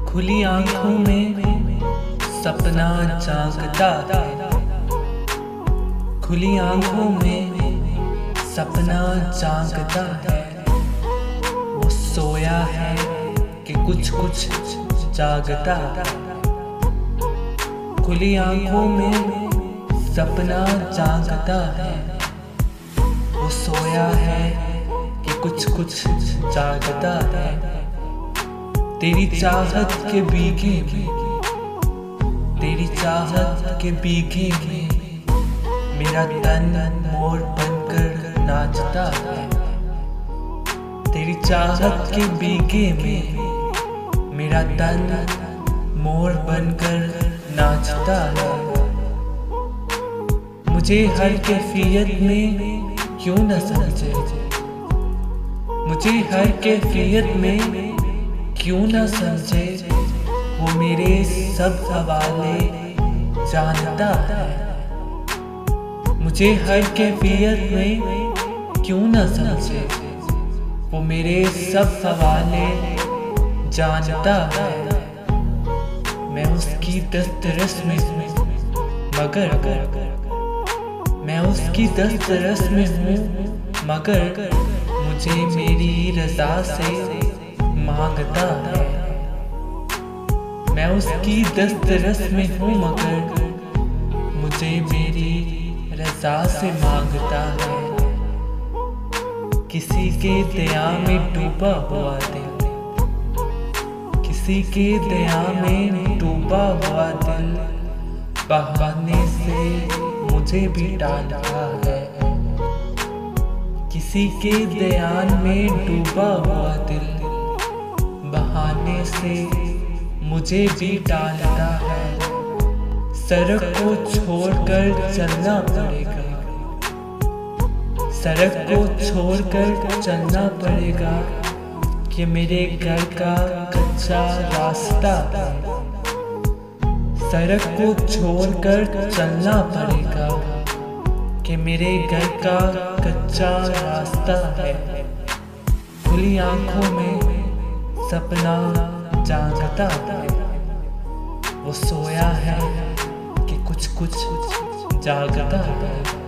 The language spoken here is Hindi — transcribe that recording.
खुली आंखों में सपना जागता है। खुली आंखों में सपना जागता है। वो सोया है कि कुछ कुछ जागता है। खुली आंखों में सपना जागता है। वो सोया है कि कुछ कुछ जागता है। तेरी चाहत के बीघे में, तेरी चाहत के बीघे में मेरा तन मोर बनकर नाचता है। तेरी चाहत के बीघे में मेरा तन मोर बनकर नाचता है। मुझे हर कैफियत में क्यों न समझे, मुझे हर कैफियत में क्यों न समझे। वो मेरे सब हवाले जानता है। मुझे हर कैफियत में क्यों न समझे। वो मेरे सब हवाले जानता है। मैं उसकी दस्तरस में हूँ मगर, मैं उसकी दस्तरस में हूँ मगर मुझे मेरी रज़ा से मांगता है। मैं उसकी दस्तरस में हूँ मगर मुझे मेरी रज़ा से मांगता है। किसी के दया में डूबा हुआ दिल, किसी के दया में डूबा हुआ दिल बहाने से मुझे भी डालता है। किसी के ध्यान में डूबा हुआ दिल बहाने से मुझे भी डालता है। सड़क को छोड़कर चलना पड़ेगा, सड़क को छोड़कर चलना पड़ेगा कि मेरे घर का कच्चा रास्ता है। सड़क को छोड़कर चलना पड़ेगा कि मेरे घर का कच्चा रास्ता है। खुली आंखों में सपना जागता है। वो सोया है कि कुछ कुछ जागता है।